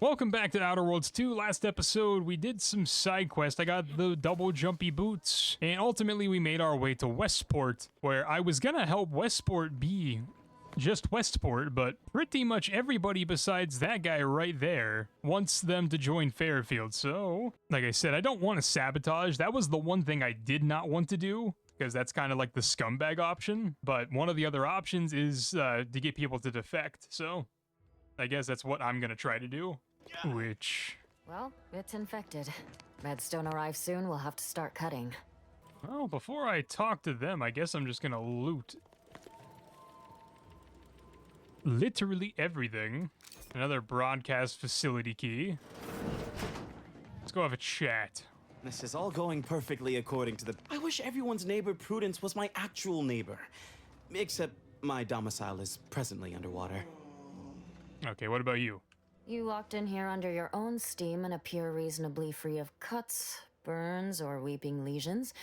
Welcome back to Outer Worlds 2. Last episode, we did some side quest. I got the double jumpy boots, and ultimately we made our way to Westport, where I was gonna help Westport be just Westport, but pretty much everybody besides that guy right there wants them to join Fairfield. So, like I said, I don't want to sabotage. That was the one thing I did not want to do, because that's kind of like the scumbag option. But one of the other options is to get people to defect. So, I guess that's what I'm gonna try to do. Which... Well, it's infected. Redstone arrives soon, we'll have to start cutting. Well, before I talk to them, I guess I'm just gonna loot literally everything. Another broadcast facility key. Let's go have a chat. This is all going perfectly according to the... I wish everyone's neighbor Prudence was my actual neighbor. Except my domicile is presently underwater. Okay, what about you? You walked in here under your own steam and appear reasonably free of cuts, burns, or weeping lesions.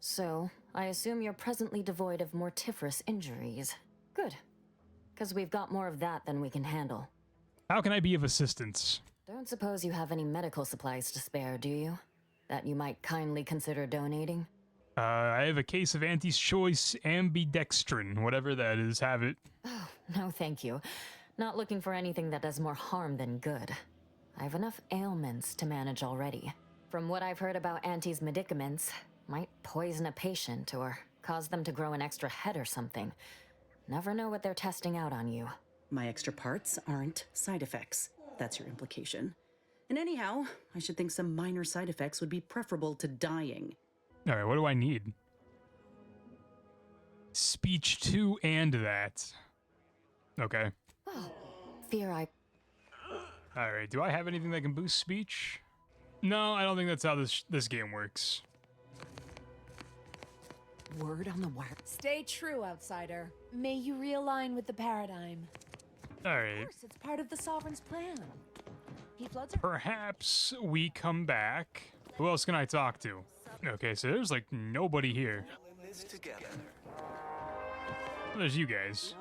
So, I assume you're presently devoid of mortiferous injuries. Good. Because we've got more of that than we can handle. How can I be of assistance? Don't suppose you have any medical supplies to spare, do you? That you might kindly consider donating? I have a case of Auntie's Choice ambidextrin, whatever that is. Have it. Oh, no thank you. Not looking for anything that does more harm than good. I have enough ailments to manage already. From what I've heard about Auntie's medicaments, might poison a patient or cause them to grow an extra head or something. Never know what they're testing out on you. My extra parts aren't side effects. That's your implication. And anyhow, I should think some minor side effects would be preferable to dying. Alright, what do I need? Speech 2 and that. Okay. Oh, fear I... Alright, do I have anything that can boost speech? No, I don't think that's how this game works. Word on the wire. Stay true, outsider. May you realign with the paradigm. Alright. Of course, it's part of the Sovereign's plan. He floods... Perhaps we come back. Who else can I talk to? Okay, so there's like nobody here. There's you guys.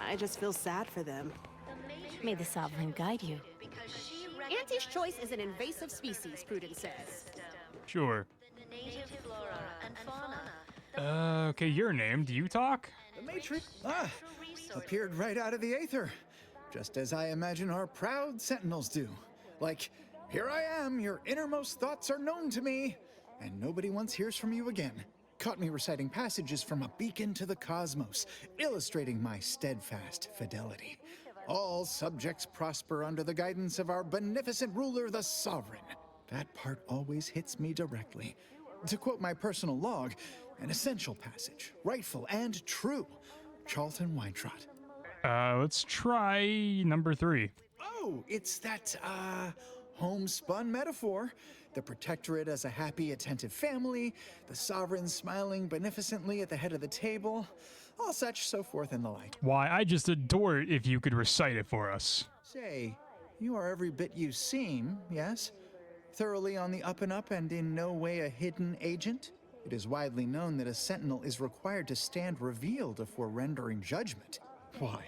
I just feel sad for them. May the Sovereign guide you. Auntie's Choice is an invasive species, Prudence says. Sure. Okay, your name. Do you talk? The Matrix, appeared right out of the aether, just as I imagine our proud sentinels do. Like, here I am, your innermost thoughts are known to me, and nobody once hears from you again. Caught me reciting passages from a beacon to the cosmos, illustrating my steadfast fidelity. All subjects prosper under the guidance of our beneficent ruler, the Sovereign. That part always hits me directly. To quote my personal log, an essential passage, rightful and true. Charlton Weintrot. Let's try number 3. Oh, it's that, homespun metaphor. The protectorate as a happy, attentive family, the sovereign smiling beneficently at the head of the table, all such, so forth and the like. Why, I just adore it if you could recite it for us. Say, you are every bit you seem, yes? Thoroughly on the up and up and in no way a hidden agent? It is widely known that a sentinel is required to stand revealed before rendering judgment. Why,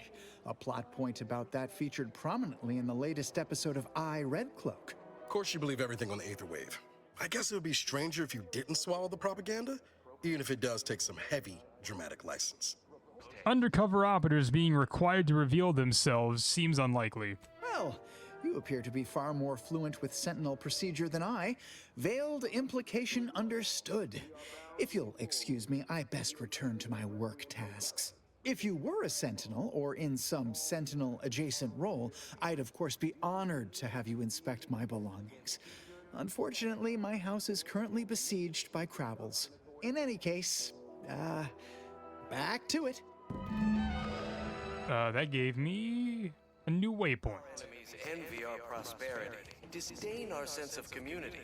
a plot point about that featured prominently in the latest episode of I, Red Cloak. Of course you believe everything on the Aether Wave. I guess it would be stranger if you didn't swallow the propaganda, even if it does take some heavy dramatic license. Undercover operators being required to reveal themselves seems unlikely. Well, you appear to be far more fluent with Sentinel procedure than I. Veiled implication understood. If you'll excuse me, I best return to my work tasks. If you were a Sentinel, or in some Sentinel-adjacent role, I'd of course be honored to have you inspect my belongings. Unfortunately, my house is currently besieged by Crabbles. In any case, back to it. That gave me a new waypoint. Enemies envy our prosperity, disdain our sense of community.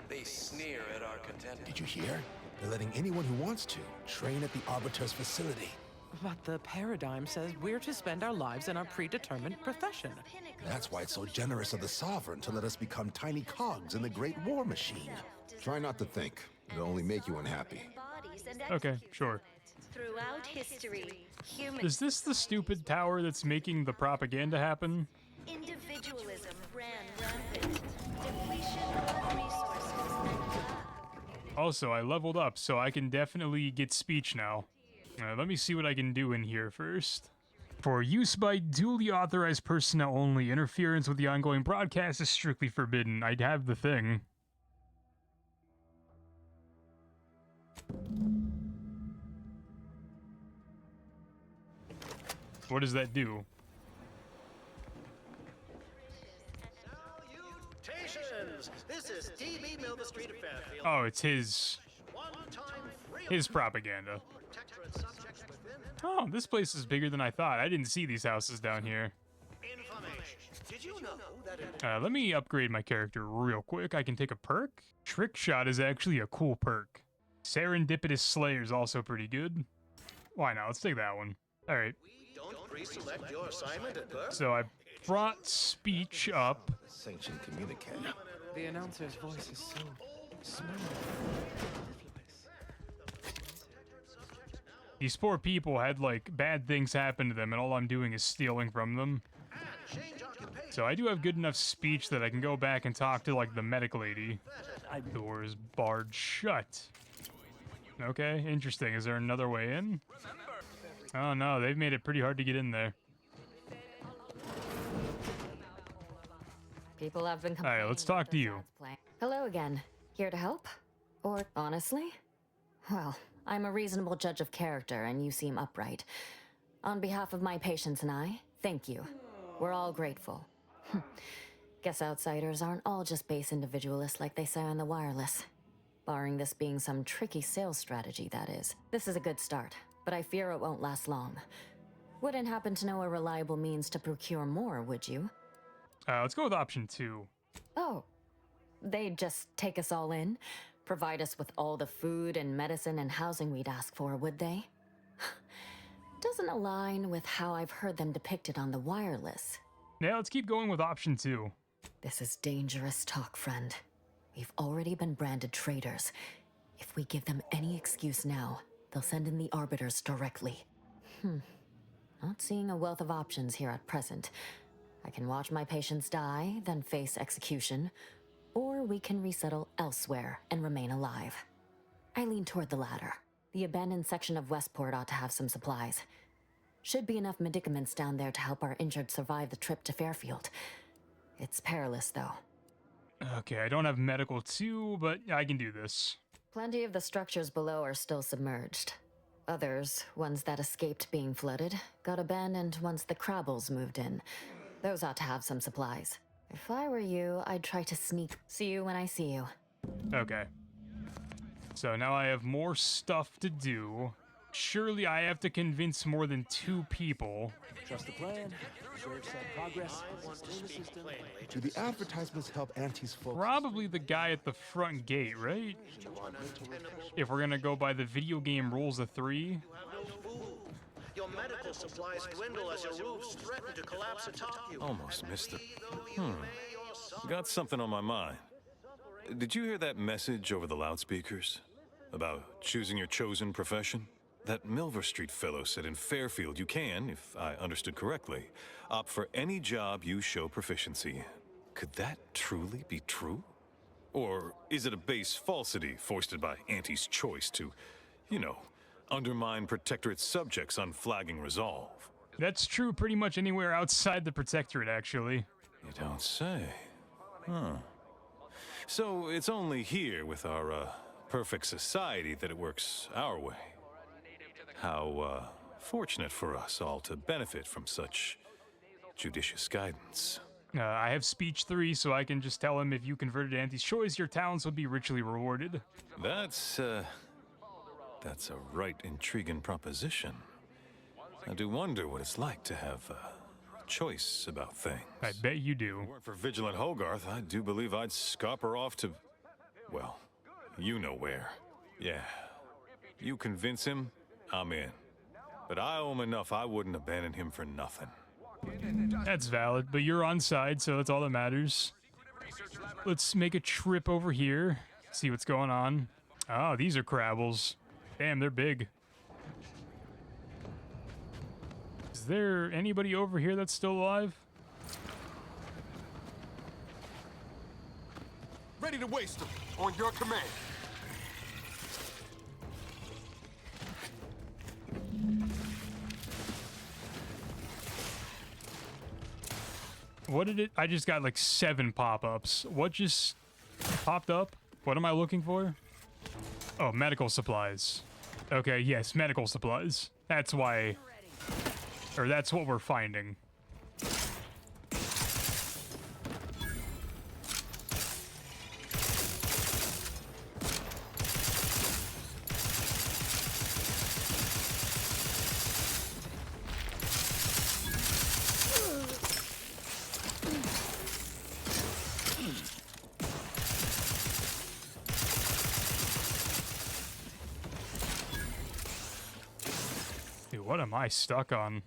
They sneer at our contentment. Did you hear? They're letting anyone who wants to train at the Arbiter's facility. But the paradigm says we're to spend our lives in our predetermined profession. That's why it's so generous of the Sovereign to let us become tiny cogs in the great war machine. Try not to think. It'll only make you unhappy. Okay, sure. Throughout history, Is this the stupid tower that's making the propaganda happen? individualism ran rampant. Depletion of resources and lack. Also, I leveled up, so I can definitely get speech now. Let me see what I can do in here first. For use by duly authorized personnel only, interference with the ongoing broadcast is strictly forbidden. I'd have the thing. What does that do? Salutations! This is DB Milva Street of Fairfield. Oh, it's his propaganda. Oh, this place is bigger than I thought. I didn't see these houses down here. Did you know that Let me upgrade my character real quick. I can take a perk. Trick Shot is actually a cool perk. Serendipitous Slayer is also pretty good. Why not? Let's take that one. All right. don't pre-select your assignment at birth? So I brought speech up. Sanctioned communique. The announcer's voice is so smooth. These poor people had, like, bad things happen to them, and all I'm doing is stealing from them. So I do have good enough speech that I can go back and talk to, like, the medic lady. Door is barred shut. Okay, interesting. Is there another way in? Oh no, they've made it pretty hard to get in there. People have been All right, let's talk to you. Hello again. Here to help? Or honestly? Well, I'm a reasonable judge of character, and you seem upright. On behalf of my patients and I, thank you. We're all grateful. Guess outsiders aren't all just base individualists like they say on the wireless. Barring this being some tricky sales strategy, that is. This is a good start, but I fear it won't last long. Wouldn't happen to know a reliable means to procure more, would you? Let's go with option 2. Oh, they'd just take us all in? Provide us with all the food and medicine and housing we'd ask for, would they? Doesn't align with how I've heard them depicted on the wireless. Yeah, let's keep going with option 2. This is dangerous talk, friend. We've already been branded traitors. If we give them any excuse now, they'll send in the arbiters directly. Not seeing a wealth of options here at present. I can watch my patients die, then face execution, or we can resettle elsewhere and remain alive. I lean toward the latter. The abandoned section of Westport ought to have some supplies. Should be enough medicaments down there to help our injured survive the trip to Fairfield. It's perilous, though. Okay, I don't have medical 2, but I can do this. Plenty of the structures below are still submerged. Others, ones that escaped being flooded, got abandoned once the Crabbles moved in. Those ought to have some supplies. If I were you, I'd try to sneak. See you when I see you. Okay. So now I have more stuff to do. Surely I have to convince more than 2 people. Trust the plan. Observe said progress. Do the advertisements help Auntie's folks? Probably the guy at the front gate, right? If we're gonna go by the video game rules of 3. Your medical supplies dwindle as your roofs threaten to collapse atop you. Almost missed it. Got something on my mind. Did you hear that message over the loudspeakers? About choosing your chosen profession? That Milver Street fellow said in Fairfield you can, if I understood correctly, opt for any job you show proficiency. Could that truly be true? Or is it a base falsity foisted by Auntie's choice to, you know, undermine Protectorate subjects' unflagging resolve? That's true pretty much anywhere outside the Protectorate, actually. You don't say. Huh. So it's only here with our, perfect society that it works our way. How, fortunate for us all to benefit from such judicious guidance. I have speech 3, so I can just tell him if you converted Auntie's choice, your talents would be richly rewarded. That's a right intriguing proposition. I do wonder what it's like to have a choice about things. I bet you do. If it weren't for Vigilant Hogarth, I do believe I'd scupper off to, well, you know where. Yeah. You convince him, I'm in. But I owe him enough I wouldn't abandon him for nothing. That's valid, but you're on side, so that's all that matters. Let's make a trip over here, see what's going on. Oh, these are Crabbles. Damn, they're big. Is there anybody over here that's still alive? ready to waste them. On your command. What did it? I just got like 7 pop-ups. What just popped up? What am I looking for? Oh, medical supplies. Okay, yes, medical supplies. That's why, or that's what we're finding. Dude, what am I stuck on?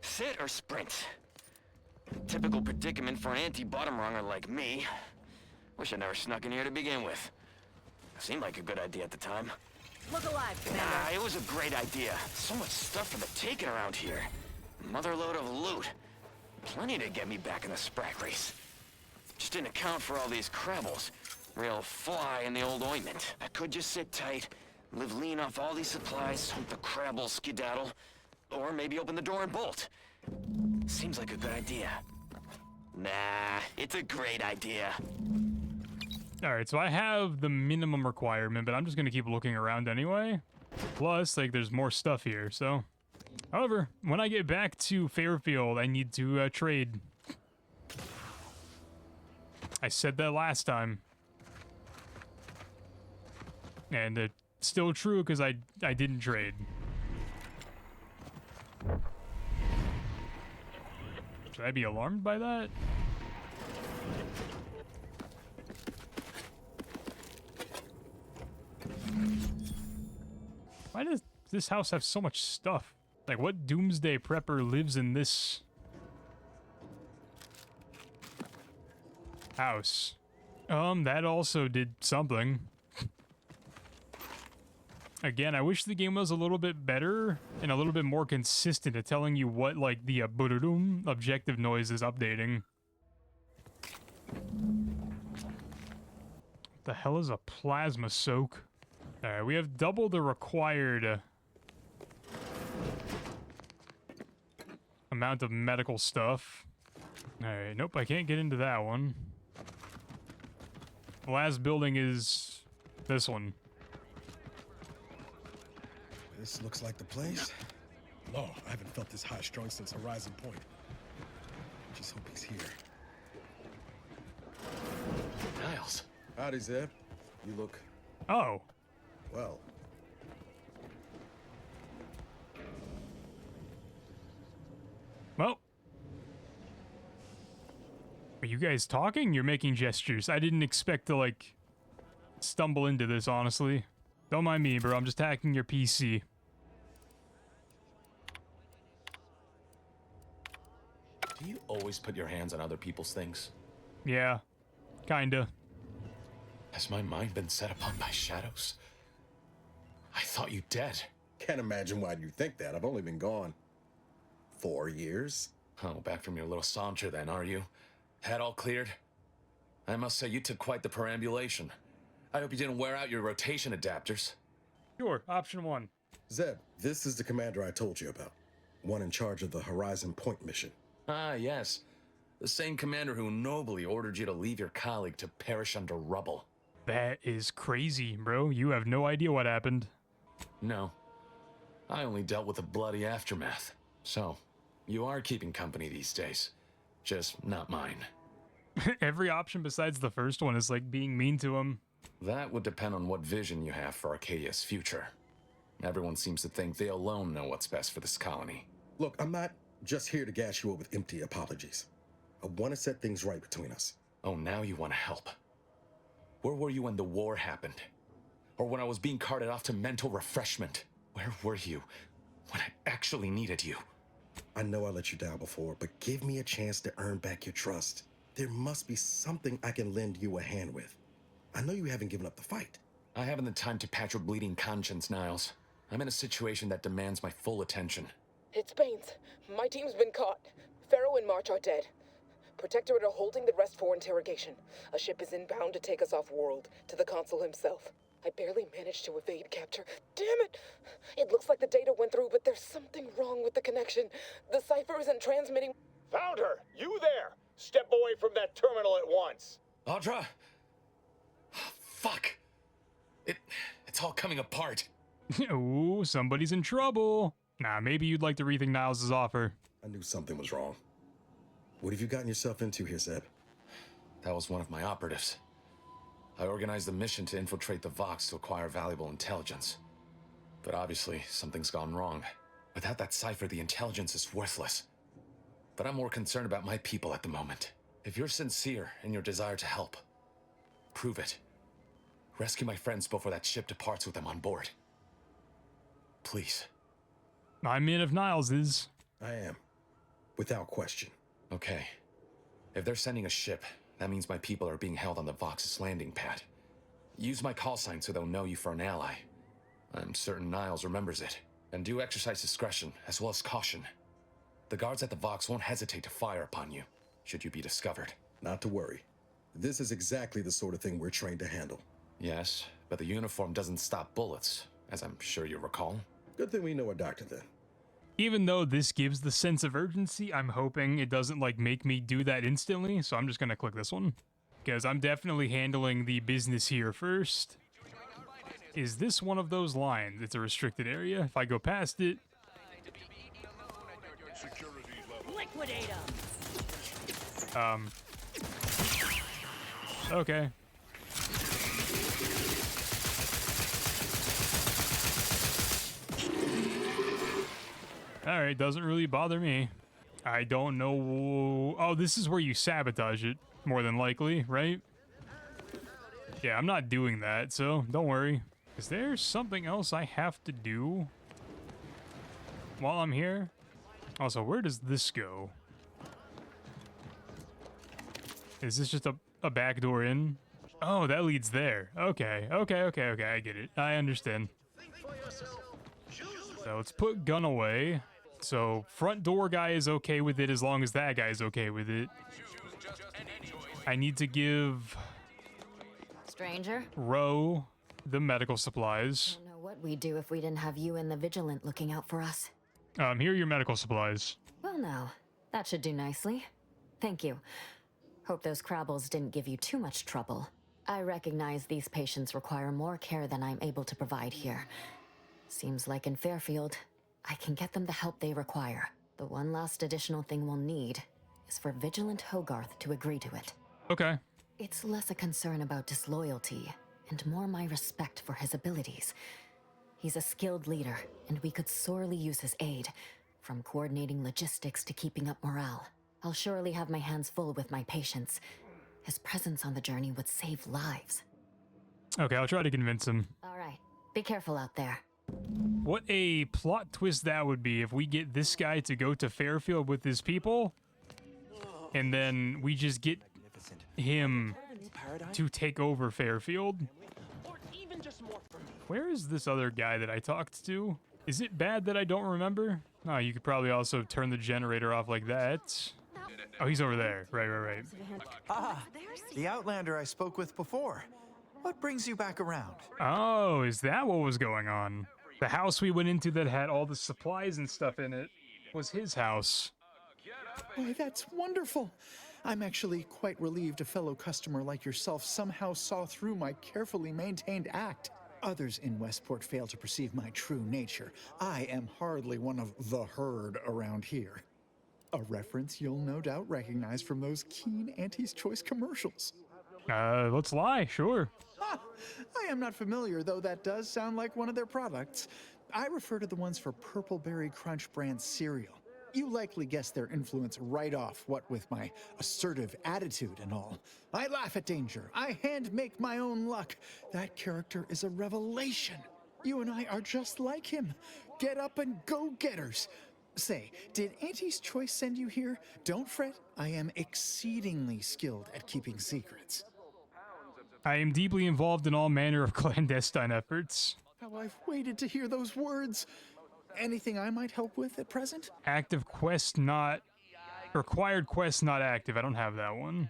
Sit or sprint? Typical predicament for an anti-bottom runger like me. Wish I never snuck in here to begin with. Seemed like a good idea at the time. Look alive, Commander. Nah, it was a great idea. So much stuff for the taking around here. Motherload of loot. Plenty to get me back in the sprack race. Just didn't account for all these crabbles. Real fly in the old ointment. I could just sit tight, live lean off all these supplies, hope the crabbles skedaddle, or maybe open the door and bolt. Seems like a good idea. Nah, it's a great idea. Alright, so I have the minimum requirement, but I'm just gonna keep looking around anyway. Plus, like, there's more stuff here, so... However, when I get back to Fairfield, I need to trade. I said that last time. And it's still true, because I didn't trade. Should I be alarmed by that? Why does this house have so much stuff? Like, what doomsday prepper lives in this house? That also did something. Again, I wish the game was a little bit better and a little bit more consistent at telling you what, like, the objective noise is updating. What the hell is a plasma soak? Alright, we have double the required amount of medical stuff. Alright, nope, I can't get into that one. The last building is this one. This looks like the place. Lord, I haven't felt this high-strung since Horizon Point. Just hope he's here. Niles. Howdy, Zeb. You look... Oh. Well. Well. Are you guys talking? You're making gestures. I didn't expect to, like, stumble into this, honestly. Don't mind me, bro. I'm just hacking your PC. Do you always put your hands on other people's things? Yeah. Kinda. Has my mind been set upon by shadows? I thought you dead. Can't imagine why you think that. I've only been gone 4 years. Oh, back from your little saunter then, are you? Head all cleared? I must say you took quite the perambulation. I hope you didn't wear out your rotation adapters. Sure, option 1. Zeb, this is the commander I told you about. One in charge of the Horizon Point mission. Ah, yes. The same commander who nobly ordered you to leave your colleague to perish under rubble. That is crazy, bro. You have no idea what happened. No. I only dealt with the bloody aftermath. So, you are keeping company these days. Just not mine. Every option besides the first one is like being mean to him. That would depend on what vision you have for Arcadia's future. Everyone seems to think they alone know what's best for this colony. Look, I'm not just here to gas you up with empty apologies. I want to set things right between us. Oh, now you want to help. Where were you when the war happened? Or when I was being carted off to mental refreshment? Where were you when I actually needed you? I know I let you down before, but give me a chance to earn back your trust. There must be something I can lend you a hand with. I know you haven't given up the fight. I haven't the time to patch your bleeding conscience, Niles. I'm in a situation that demands my full attention. It's Baines. My team's been caught. Pharaoh and March are dead. Protectorate are holding the rest for interrogation. A ship is inbound to take us off-world, to the consul himself. I barely managed to evade capture. Damn it! It looks like the data went through, but there's something wrong with the connection. The cipher isn't transmitting. Found her! You there! Step away from that terminal at once! Audra? Fuck! It's all coming apart. Ooh, somebody's in trouble. Nah, maybe you'd like to rethink Niles' offer. I knew something was wrong. What have you gotten yourself into here, Zeb? That was one of my operatives. I organized a mission to infiltrate the Vox to acquire valuable intelligence. But obviously, something's gone wrong. Without that cipher, the intelligence is worthless. But I'm more concerned about my people at the moment. If you're sincere in your desire to help, prove it. Rescue my friends before that ship departs with them on board. Please. I'm in if Niles is. I am. Without question. Okay. If they're sending a ship, that means my people are being held on the Vox's landing pad. Use my call sign so they'll know you for an ally. I'm certain Niles remembers it. And do exercise discretion, as well as caution. The guards at the Vox won't hesitate to fire upon you, should you be discovered. Not to worry. This is exactly the sort of thing we're trained to handle. Yes, but the uniform doesn't stop bullets, as I'm sure you recall. Good thing we know a doctor then. Even though this gives the sense of urgency, I'm hoping it doesn't like make me do that instantly, so I'm just gonna click this one. Because I'm definitely handling the business here first. Is this one of those lines? It's a restricted area. If I go past it... Liquidate Okay. Alright, doesn't really bother me. I don't know... Oh, this is where you sabotage it, more than likely, right? Yeah, I'm not doing that, so don't worry. Is there something else I have to do while I'm here? Also, where does this go? Is this just a back door in? Oh, that leads there. Okay, I get it. I understand. So let's put gun away. So front door guy is okay with it as long as that guy is okay with it. I need to give Stranger? Ro the medical supplies. I don't know what we'd do if we didn't have you and the Vigilant looking out for us. Here are your medical supplies. Well, now, that should do nicely. Thank you. Hope those Crabbles didn't give you too much trouble. I recognize these patients require more care than I'm able to provide here. Seems like in Fairfield, I can get them the help they require. The one last additional thing we'll need is for Vigilant Hogarth to agree to it. Okay. It's less a concern about disloyalty and more my respect for his abilities. He's a skilled leader, and we could sorely use his aid, from coordinating logistics to keeping up morale. I'll surely have my hands full with my patients. His presence on the journey would save lives. Okay, I'll try to convince him. All right, be careful out there. What a plot twist that would be if we get this guy to go to Fairfield with his people, and then we just get him to take over Fairfield. Where is this other guy that I talked to? Is it bad that I don't remember? Oh, you could probably also turn the generator off like that. Oh, he's over there. Right. Ah, the Outlander I spoke with before. What brings you back around? Oh, is that what was going on? The house we went into that had all the supplies and stuff in it was his house. Why, that's wonderful. I'm actually quite relieved a fellow customer like yourself somehow saw through my carefully maintained act. Others in Westport fail to perceive my true nature. I am hardly one of the herd around here. A reference you'll no doubt recognize from those keen Auntie's Choice commercials. Let's lie, sure. I am not familiar, though that does sound like one of their products. I refer to the ones for Purple Berry Crunch brand cereal. You likely guessed their influence right off, what with my assertive attitude and all. I laugh at danger. I hand make my own luck. That character is a revelation. You and I are just like him. Get up and go-getters. Say, did Auntie's Choice send you here? Don't fret. I am exceedingly skilled at keeping secrets. I am deeply involved in all manner of clandestine efforts. How I've waited to hear those words. Anything I might help with at present? Active quest not Required quest not active. I don't have that one.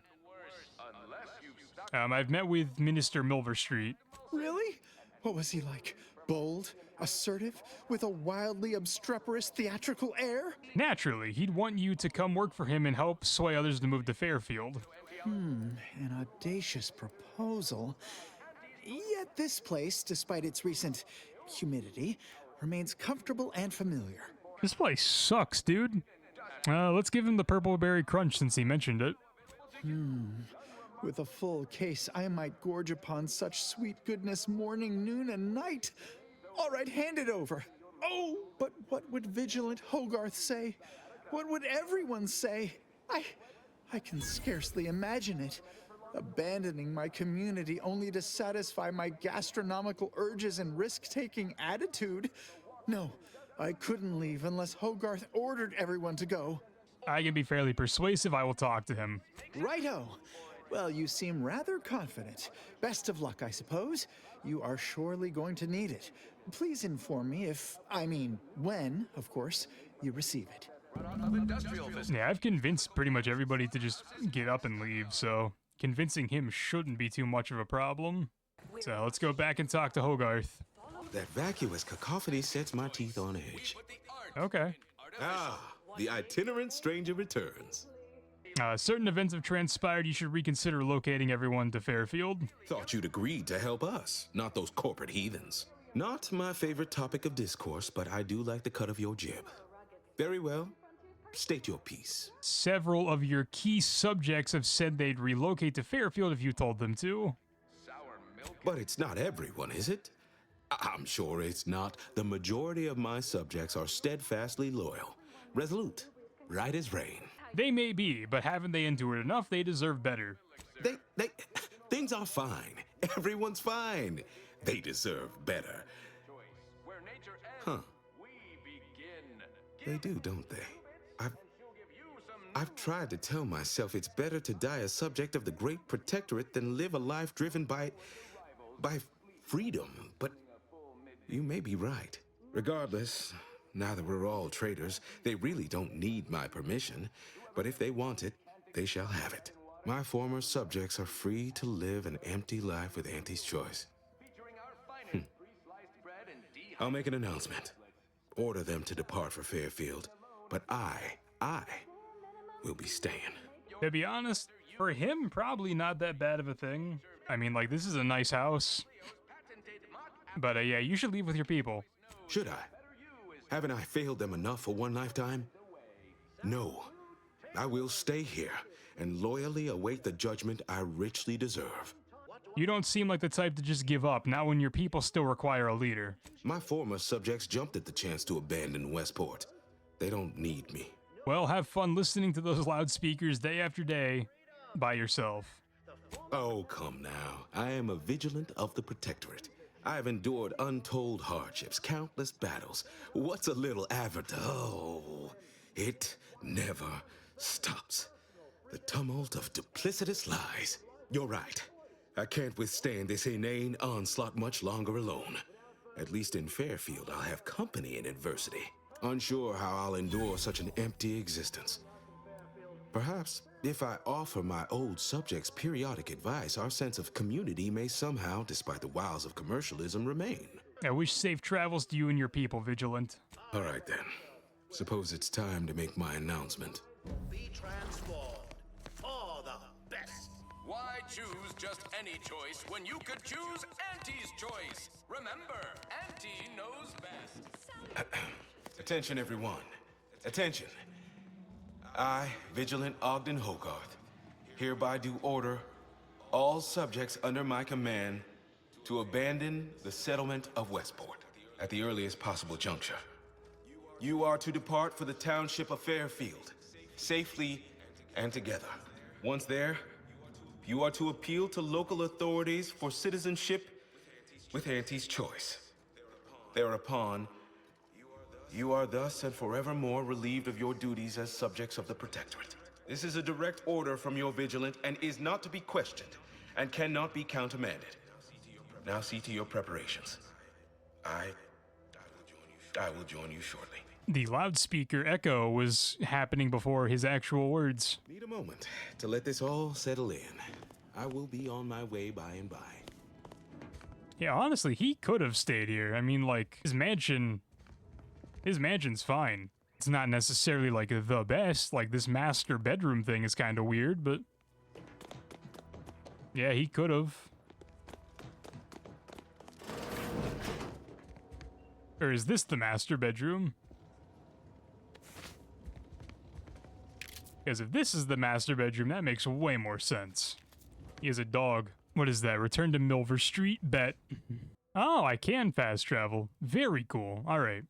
I've met with Minister Milverstreet. Really? What was he like? Bold? Assertive? With a wildly obstreperous theatrical air? Naturally, he'd want you to come work for him and help sway others to move to Fairfield. An audacious proposal. Yet this place, despite its recent humidity, remains comfortable and familiar. This place sucks, dude. Let's give him the purple berry crunch since he mentioned it. With a full case, I might gorge upon such sweet goodness morning, noon, and night. All right, hand it over. Oh, but what would vigilant Hogarth say? What would everyone say? I can scarcely imagine it. Abandoning my community only to satisfy my gastronomical urges and risk-taking attitude. No, I couldn't leave unless Hogarth ordered everyone to go. I can be fairly persuasive. I will talk to him. Righto. Well, you seem rather confident. Best of luck, I suppose. You are surely going to need it. Please inform me when, of course, you receive it. Yeah, I've convinced pretty much everybody to just get up and leave, so convincing him shouldn't be too much of a problem. So let's go back and talk to Hogarth. That vacuous cacophony sets my teeth on edge. Okay. The itinerant stranger returns. Certain events have transpired. You should reconsider locating everyone to Fairfield. Thought you'd agreed to help us, not those corporate heathens. Not my favorite topic of discourse, but I do like the cut of your jib. Very well. State your piece. Several of your key subjects have said they'd relocate to Fairfield if you told them to. But it's not everyone, is it? I'm sure it's not. The majority of my subjects are steadfastly loyal, resolute, right as rain. They may be, but haven't they endured enough? They deserve better. Things are fine. Everyone's fine. They deserve better. Huh. They do, don't they? I've tried to tell myself it's better to die a subject of the Great Protectorate than live a life driven by freedom, but you may be right. Regardless, now that we're all traitors, they really don't need my permission, but if they want it, they shall have it. My former subjects are free to live an empty life with Auntie's choice. I'll make an announcement. Order them to depart for Fairfield, but I will be staying. To be honest, for him, probably not that bad of a thing. I mean, like, this is a nice house. But yeah, you should leave with your people. Should I? Haven't I failed them enough for one lifetime? No. I will stay here and loyally await the judgment I richly deserve. You don't seem like the type to just give up, not when your people still require a leader. My former subjects jumped at the chance to abandon Westport. They don't need me. Well, have fun listening to those loudspeakers day after day by yourself. Oh, come now. I am a vigilant of the Protectorate. I have endured untold hardships, countless battles. What's a little avatar? Oh, it never stops. The tumult of duplicitous lies. You're right. I can't withstand this inane onslaught much longer alone. At least in Fairfield, I'll have company in adversity. Unsure how I'll endure such an empty existence. Perhaps, if I offer my old subjects periodic advice, our sense of community may somehow, despite the wiles of commercialism, remain. I wish safe travels to you and your people, Vigilant. All right, then. Suppose it's time to make my announcement. Be transformed. For the best. Why choose just any choice when you could choose Auntie's choice? Remember, Auntie knows best. Attention, everyone. Attention. I, Vigilant Ogden Hogarth, hereby do order all subjects under my command to abandon the settlement of Westport at the earliest possible juncture. You are to depart for the township of Fairfield, safely and together. Once there, you are to appeal to local authorities for citizenship with Auntie's choice. Thereupon, you are thus and forevermore relieved of your duties as subjects of the Protectorate. This is a direct order from your Vigilant and is not to be questioned and cannot be countermanded. Now see to your preparations. I will join you shortly. The loudspeaker echo was happening before his actual words. Need a moment to let this all settle in. I will be on my way by and by. Yeah, honestly, he could have stayed here. I mean, like, his mansion's fine. It's not necessarily, like, the best. Like, this master bedroom thing is kind of weird, but... yeah, he could have. Or is this the master bedroom? Because if this is the master bedroom, that makes way more sense. He has a dog. What is that? Return to Milver Street? Bet. Oh, I can fast travel. Very cool. All right.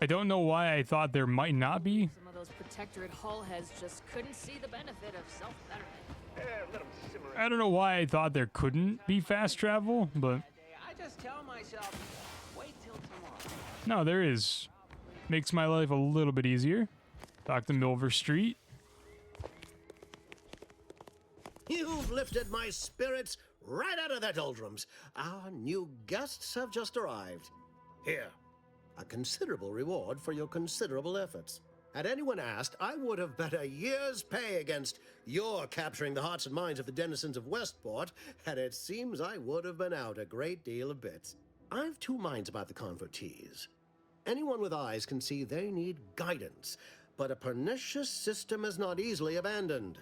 I don't know why I thought there might not be. Some of those protectorate hull heads just couldn't see the benefit of self-betterment. I don't know why I thought there couldn't be fast travel, but... I just tell myself, wait till tomorrow. no, there is. Makes my life a little bit easier. Talk to Milver Street. You've lifted my spirits right out of their doldrums. Our new guests have just arrived. Here, a considerable reward for your considerable efforts. Had anyone asked, I would have bet a year's pay against your capturing the hearts and minds of the denizens of Westport, and it seems I would have been out a great deal of bits. I've two minds about the convertees. Anyone with eyes can see they need guidance, but a pernicious system is not easily abandoned.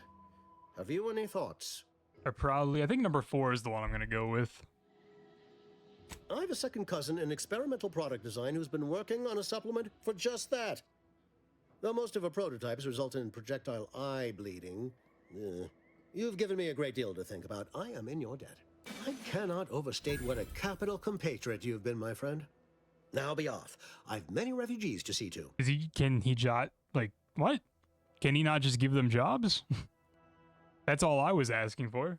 Have you any thoughts? I think number 4 is the one I'm going to go with. I have a second cousin in experimental product design who's been working on a supplement for just that. Though most of her prototypes result in projectile eye bleeding, you've given me a great deal to think about. I am in your debt. I cannot overstate what a capital compatriot you've been, my friend. Now be off. I've many refugees to see to. Can he jot, like, what? Can he not just give them jobs? That's all I was asking for.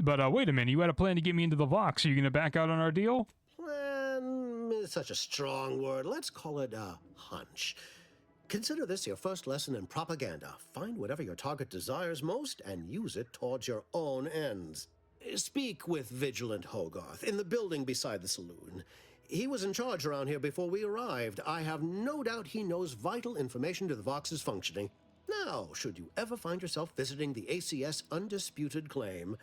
But wait a minute, you had a plan to get me into the Vox. Are you going to back out on our deal? Plan is such a strong word. Let's call it a hunch. Consider this your first lesson in propaganda. Find whatever your target desires most and use it towards your own ends. Speak with Vigilant Hogarth in the building beside the saloon. He was in charge around here before we arrived. I have no doubt he knows vital information to the Vox's functioning. Now, should you ever find yourself visiting the ACS Undisputed Claim,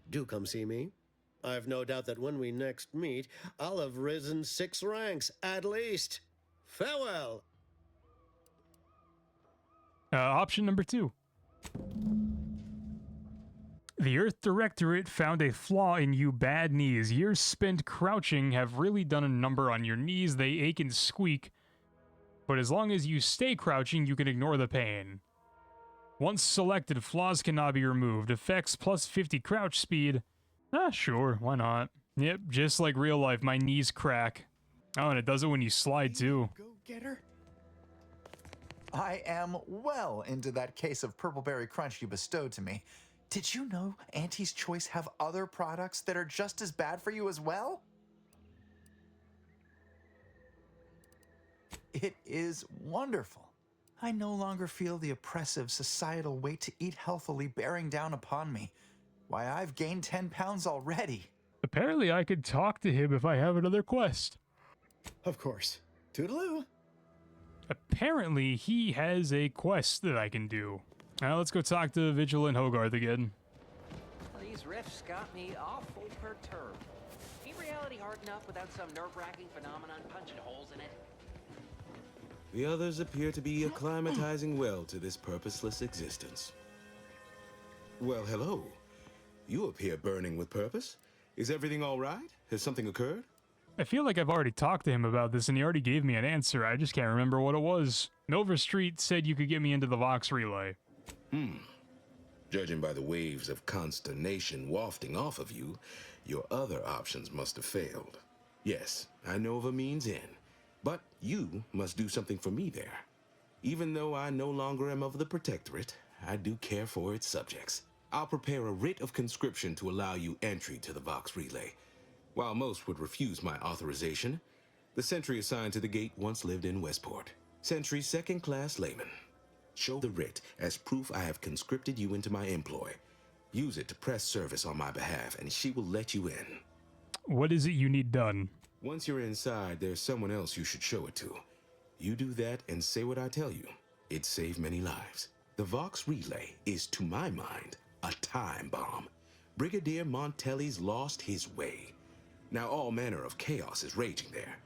do come see me. I've no doubt that when we next meet, I'll have risen 6 ranks, at least. Farewell. Option number 2. The Earth Directorate found a flaw in you bad knees. Years spent crouching have really done a number on your knees. They ache and squeak. But as long as you stay crouching, you can ignore the pain. Once selected, flaws cannot be removed. Effects plus 50 crouch speed. Sure, why not? Yep, just like real life, my knees crack. Oh, and it does it when you slide too. Go get her. I am well into that case of Purpleberry Crunch you bestowed to me. Did you know Auntie's Choice have other products that are just as bad for you as well? It is wonderful. I no longer feel the oppressive societal weight to eat healthily bearing down upon me. Why, I've gained 10 pounds already. Apparently I could talk to him if I have another quest. Of course. Toodaloo. Apparently he has a quest that I can do. Now let's go talk to Vigilant Hogarth again. These riffs got me awful perturbed. Ain't reality hard enough without some nerve-wracking phenomenon punching holes in it? The others appear to be acclimatizing well to this purposeless existence. Well, hello. You appear burning with purpose. Is everything all right? Has something occurred? I feel like I've already talked to him about this and he already gave me an answer. I just can't remember what it was. Milver Street said you could get me into the Vox relay. Judging by the waves of consternation wafting off of you, your other options must have failed. Yes, I know of a means in, but you must do something for me there. Even though I no longer am of the Protectorate, I do care for its subjects. I'll prepare a writ of conscription to allow you entry to the Vox relay. While most would refuse my authorization, the sentry assigned to the gate once lived in Westport. Sentry second-class layman. Show the writ as proof I have conscripted you into my employ. Use it to press service on my behalf, and she will let you in. What is it you need done? Once you're inside, there's someone else you should show it to. You do that and say what I tell you. It saved many lives. The Vox relay is, to my mind, a time bomb. Brigadier Montelli's lost his way. Now all manner of chaos is raging there.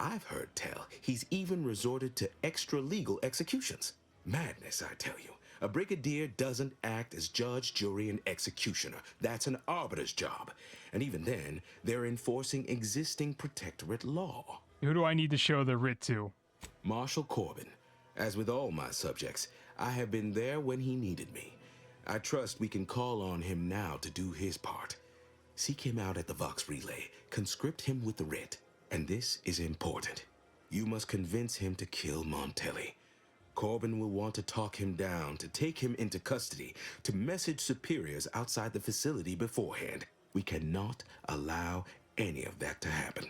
I've heard tell he's even resorted to extra-legal executions. Madness, I tell you. A brigadier doesn't act as judge, jury, and executioner. That's an arbiter's job. And even then, they're enforcing existing protectorate law. Who do I need to show the writ to? Marshal Corbin. As with all my subjects, I have been there when he needed me. I trust we can call on him now to do his part. Seek him out at the Vox relay, conscript him with the writ. And this is important. You must convince him to kill Montelli. Corbin will want to talk him down, to take him into custody, to message superiors outside the facility beforehand. We cannot allow any of that to happen.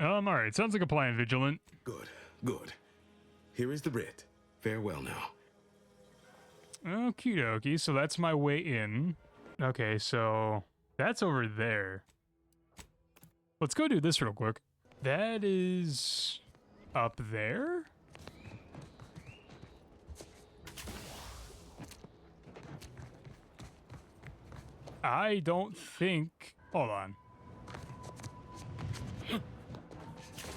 Alright, sounds like a plan, Vigilant. Good, good. Here is the writ. Farewell now. Okie dokie, so that's my way in. Okay, so that's over there. Let's go do this real quick. That is up there? I don't think... Hold on.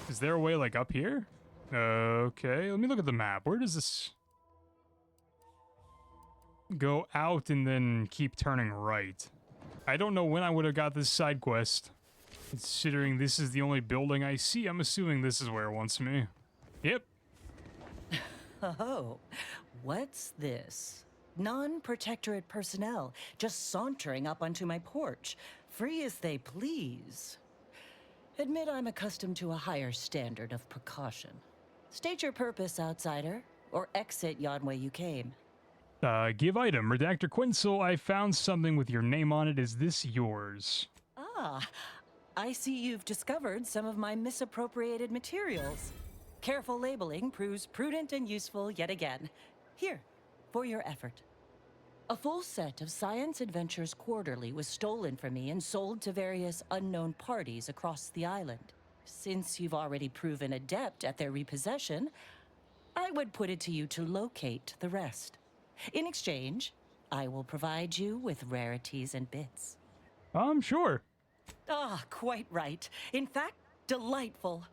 Is there a way, like, up here? Okay, let me look at the map. Where does this... go out and then keep turning right? I don't know when I would have got this side quest. Considering this is the only building I see, I'm assuming this is where it wants me. Yep. Oh, what's this? Non-protectorate personnel just sauntering up onto my porch, free as they please. Admit I'm accustomed to a higher standard of precaution. State your purpose, outsider, or exit yon way you came. Give item. Redactor Quinsel, I found something with your name on it. Is this yours? Ah, I see you've discovered some of my misappropriated materials. Careful labeling proves prudent and useful yet again. Here, for your effort. A full set of Science Adventures Quarterly was stolen from me and sold to various unknown parties across the island. Since you've already proven adept at their repossession, I would put it to you to locate the rest. In exchange, I will provide you with rarities and bits. Sure. Ah, quite right. In fact, delightful.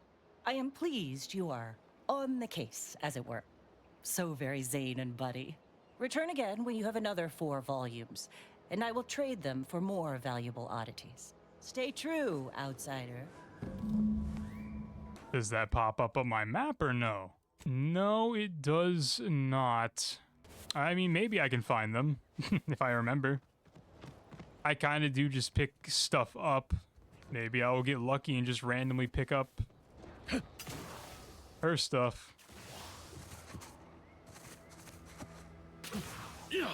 I am pleased you are on the case, as it were. So very Zane and Buddy. Return again when you have another 4 volumes, and I will trade them for more valuable oddities. Stay true, outsider. Does that pop up on my map or no? No, it does not. I mean, maybe I can find them, if I remember. I kind of do just pick stuff up. Maybe I will get lucky and just randomly pick up her stuff. Yeah.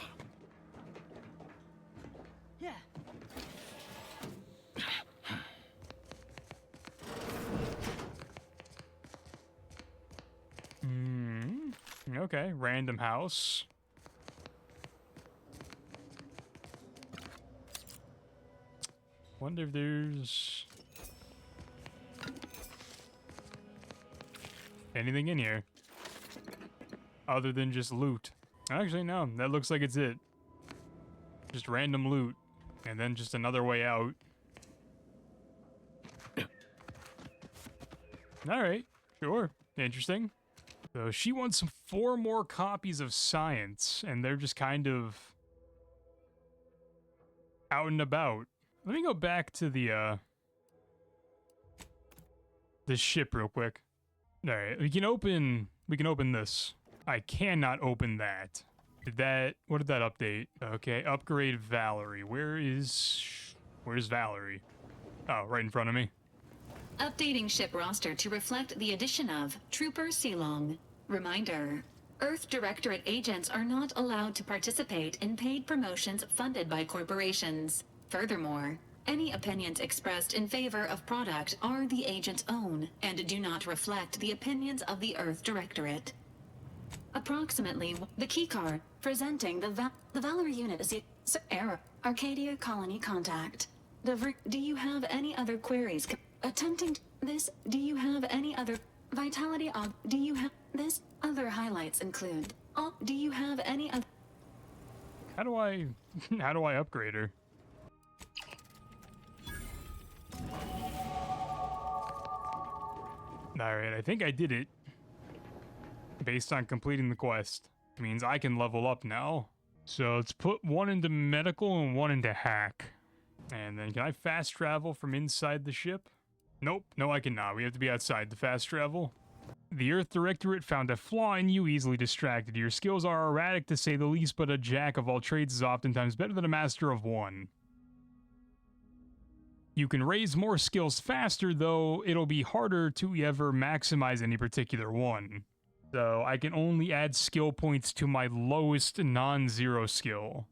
Okay, random house. Wonder if there's anything in here other than just loot. Actually, no, that looks like it's it. Just random loot, and then just another way out. Alright, sure, interesting. So she wants 4 more copies of Science, and they're just kind of out and about. Let me go back to the ship real quick. All right, we can open this. I cannot open that. What did that update? Okay, upgrade Valerie. Where's Valerie? Oh, right in front of me. Updating ship roster to reflect the addition of Trooper Silong. Reminder: Earth Directorate agents are not allowed to participate in paid promotions funded by corporations. Furthermore, any opinions expressed in favor of product are the agent's own and do not reflect the opinions of the Earth Directorate. Approximately the keycard presenting the Valerie unit is the error. Arcadia Colony contact. Do you have any other queries? Attempting this, do you have any other Vitality do you have this? Other highlights include. Do you have any other? How do I upgrade her? Alright, I think I did it. Based on completing the quest. It means I can level up now. So let's put one into medical and one into hack. And then can I fast travel from inside the ship? Nope, no I cannot. We have to be outside to fast travel. The Earth Directorate found a flaw in you, easily distracted. Your skills are erratic to say the least, but a jack of all trades is oftentimes better than a master of one. You can raise more skills faster, though it'll be harder to ever maximize any particular one. So I can only add skill points to my lowest non-zero skill.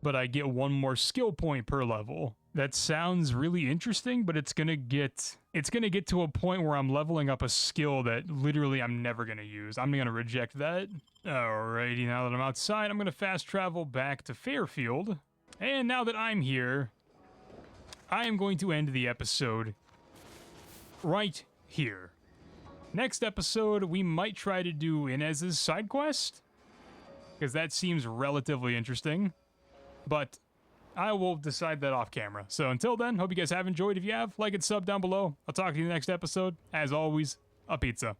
But I get one more skill point per level. That sounds really interesting, but it's gonna get to a point where I'm leveling up a skill that literally I'm never gonna use. I'm gonna reject that. Alrighty, now that I'm outside, I'm gonna fast travel back to Fairfield. And now that I'm here, I am going to end the episode right here. Next episode, we might try to do Inez's side quest, because that seems relatively interesting, but I will decide that off camera. So until then, hope you guys have enjoyed. If you have, like and sub down below. I'll talk to you in the next episode. As always, a pizza.